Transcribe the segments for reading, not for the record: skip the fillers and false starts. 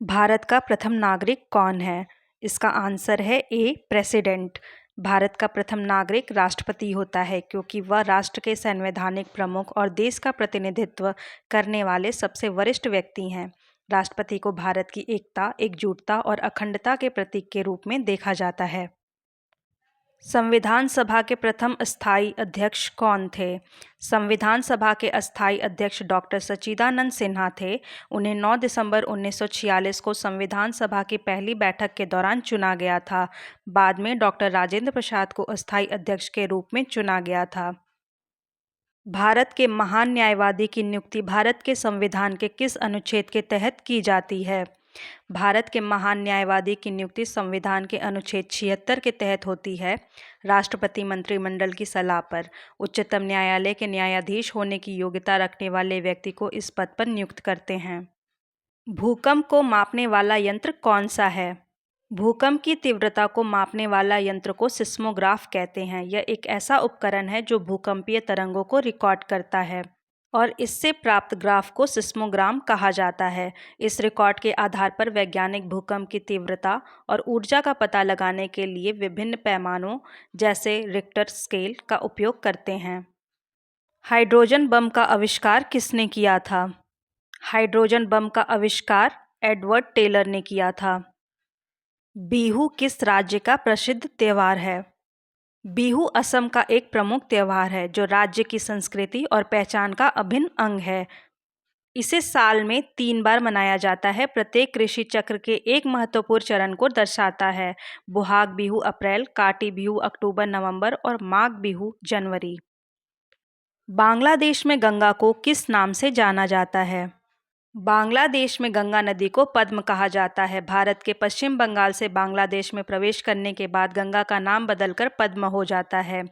भारत का प्रथम नागरिक कौन है? इसका आंसर है ए प्रेसिडेंट। भारत का प्रथम नागरिक राष्ट्रपति होता है क्योंकि वह राष्ट्र के संवैधानिक प्रमुख और देश का प्रतिनिधित्व करने वाले सबसे वरिष्ठ व्यक्ति हैं। राष्ट्रपति को भारत की एकता, एकजुटता और अखंडता के प्रतीक के रूप में देखा जाता है। संविधान सभा के प्रथम अस्थायी अध्यक्ष कौन थे? संविधान सभा के अस्थायी अध्यक्ष डॉक्टर सच्चिदानंद सिन्हा थे। उन्हें 9 दिसंबर 1946 को संविधान सभा की पहली बैठक के दौरान चुना गया था। बाद में डॉक्टर राजेंद्र प्रसाद को अस्थायी अध्यक्ष के रूप में चुना गया था। भारत के महान न्यायवादी की नियुक्ति भारत के संविधान के किस अनुच्छेद के तहत की जाती है? भारत के महान न्यायवादी की नियुक्ति संविधान के अनुच्छेद 76 के तहत होती है। राष्ट्रपति मंत्रिमंडल की सलाह पर उच्चतम न्यायालय के न्यायाधीश होने की योग्यता रखने वाले व्यक्ति को इस पद पर नियुक्त करते हैं। भूकंप को मापने वाला यंत्र कौन सा है? भूकंप की तीव्रता को मापने वाला यंत्र को सिस्मोग्राफ कहते हैं। यह एक ऐसा उपकरण है जो भूकंपीय तरंगों को रिकॉर्ड करता है और इससे प्राप्त ग्राफ को सिस्मोग्राम कहा जाता है। इस रिकॉर्ड के आधार पर वैज्ञानिक भूकंप की तीव्रता और ऊर्जा का पता लगाने के लिए विभिन्न पैमानों जैसे रिक्टर स्केल का उपयोग करते हैं। हाइड्रोजन बम का आविष्कार किसने किया था? हाइड्रोजन बम का आविष्कार एडवर्ड टेलर ने किया था। बिहू किस राज्य का प्रसिद्ध त्यौहार है? बिहू असम का एक प्रमुख त्यौहार है जो राज्य की संस्कृति और पहचान का अभिन्न अंग है। इसे साल में 3 बार मनाया जाता है। प्रत्येक कृषि चक्र के एक महत्वपूर्ण चरण को दर्शाता है। बोहाग बिहू अप्रैल, काटी बिहू अक्टूबर नवंबर और माघ बिहू जनवरी। बांग्लादेश में गंगा को किस नाम से जाना जाता है? बांग्लादेश में गंगा नदी को पद्म कहा जाता है। भारत के पश्चिम बंगाल से बांग्लादेश में प्रवेश करने के बाद गंगा का नाम बदलकर पद्म हो जाता है।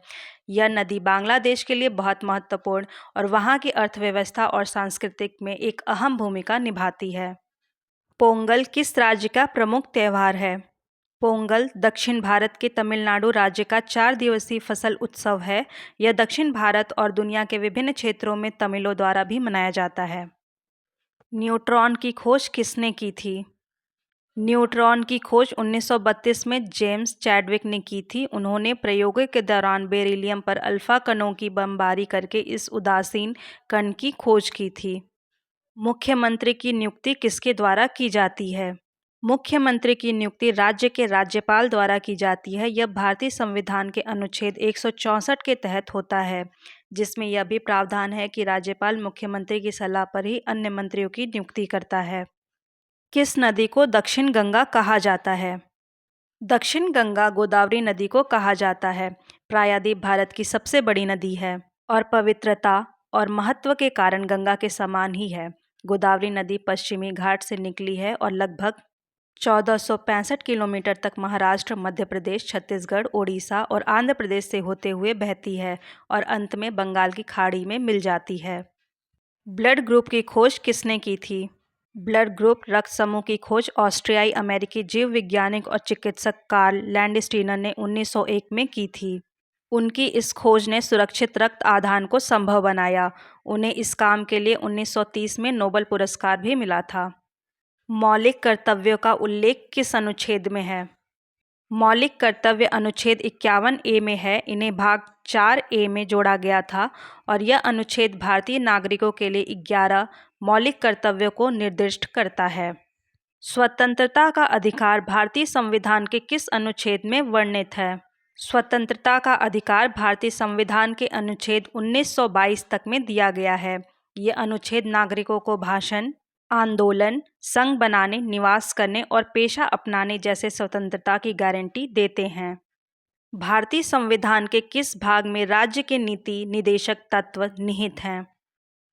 यह नदी बांग्लादेश के लिए बहुत महत्वपूर्ण और वहाँ की अर्थव्यवस्था और सांस्कृतिक में एक अहम भूमिका निभाती है। पोंगल किस राज्य का प्रमुख त्यौहार है? पोंगल दक्षिण भारत के तमिलनाडु राज्य का 4 दिवसीय फसल उत्सव है। यह दक्षिण भारत और दुनिया के विभिन्न क्षेत्रों में तमिलों द्वारा भी मनाया जाता है। न्यूट्रॉन की खोज किसने की थी? न्यूट्रॉन की खोज 1932 में जेम्स चैडविक ने की थी। उन्होंने प्रयोगों के दौरान बेरिलियम पर अल्फा कणों की बमबारी करके इस उदासीन कण की खोज की थी। मुख्यमंत्री की नियुक्ति किसके द्वारा की जाती है? मुख्यमंत्री की नियुक्ति राज्य के राज्यपाल द्वारा की जाती है। यह भारतीय संविधान के अनुच्छेद 164 के तहत होता है, जिसमें यह भी प्रावधान है कि राज्यपाल मुख्यमंत्री की सलाह पर ही अन्य मंत्रियों की नियुक्ति करता है। किस नदी को दक्षिण गंगा कहा जाता है? दक्षिण गंगा गोदावरी नदी को कहा जाता है। प्रायद्वीप भारत की सबसे बड़ी नदी है और पवित्रता और महत्व के कारण गंगा के समान ही है। गोदावरी नदी पश्चिमी घाट से निकली है और लगभग 1465 किलोमीटर तक महाराष्ट्र, मध्य प्रदेश, छत्तीसगढ़, ओडिशा और आंध्र प्रदेश से होते हुए बहती है और अंत में बंगाल की खाड़ी में मिल जाती है। ब्लड ग्रुप की खोज किसने की थी? ब्लड ग्रुप रक्त समूह की खोज ऑस्ट्रियाई अमेरिकी जीव वैज्ञानिक और चिकित्सक कार्ल लैंडस्टीनर ने 1901 में की थी। उनकी इस खोज ने सुरक्षित रक्त आदान को संभव बनाया। उन्हें इस काम के लिए 1930 में नोबेल पुरस्कार भी मिला था। मौलिक कर्तव्यों का उल्लेख किस अनुच्छेद में है? मौलिक कर्तव्य अनुच्छेद 51A में है। इन्हें भाग 4A में जोड़ा गया था और यह अनुच्छेद भारतीय नागरिकों के लिए 11 मौलिक कर्तव्यों को निर्दिष्ट करता है। स्वतंत्रता का अधिकार भारतीय संविधान के किस अनुच्छेद में वर्णित है? स्वतंत्रता का अधिकार भारतीय संविधान के अनुच्छेद 1922 तक में दिया गया है। ये अनुच्छेद नागरिकों को भाषण, आंदोलन, संघ बनाने, निवास करने और पेशा अपनाने जैसे स्वतंत्रता की गारंटी देते हैं। भारतीय संविधान के किस भाग में राज्य के नीति निदेशक तत्व निहित हैं?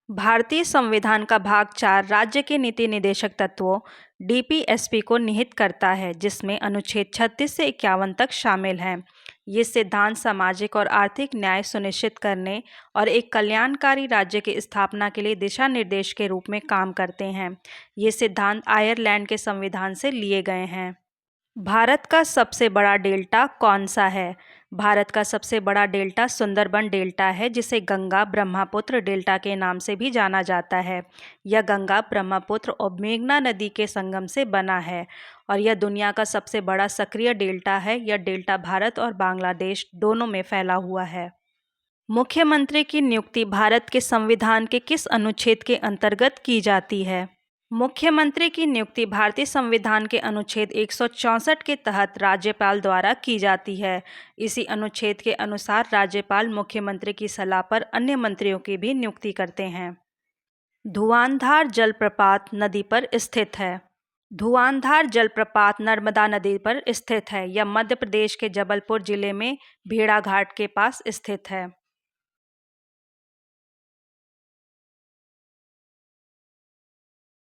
भारतीय संविधान का भाग 4 राज्य के नीति निदेशक तत्वों डीपीएसपी को निहित करता है, जिसमें अनुच्छेद 36 से 51 तक शामिल हैं। ये सिद्धांत सामाजिक और आर्थिक न्याय सुनिश्चित करने और एक कल्याणकारी राज्य की स्थापना के लिए दिशा निर्देश के रूप में काम करते हैं। ये सिद्धांत आयरलैंड के संविधान से लिए गए हैं। भारत का सबसे बड़ा डेल्टा कौन सा है? भारत का सबसे बड़ा डेल्टा सुंदरबन डेल्टा है, जिसे गंगा ब्रह्मपुत्र डेल्टा के नाम से भी जाना जाता है। यह गंगा, ब्रह्मपुत्र और मेघना नदी के संगम से बना है और यह दुनिया का सबसे बड़ा सक्रिय डेल्टा है। यह डेल्टा भारत और बांग्लादेश दोनों में फैला हुआ है। मुख्यमंत्री की नियुक्ति भारत के संविधान के किस अनुच्छेद के अंतर्गत की जाती है? मुख्यमंत्री की नियुक्ति भारतीय संविधान के अनुच्छेद 164 के तहत राज्यपाल द्वारा की जाती है। इसी अनुच्छेद के अनुसार राज्यपाल मुख्यमंत्री की सलाह पर अन्य मंत्रियों की भी नियुक्ति करते हैं। धुआंधार जलप्रपात नदी पर स्थित है। धुआंधार जलप्रपात नर्मदा नदी पर स्थित है। यह मध्य प्रदेश के जबलपुर जिले में भेड़ाघाट के पास स्थित है।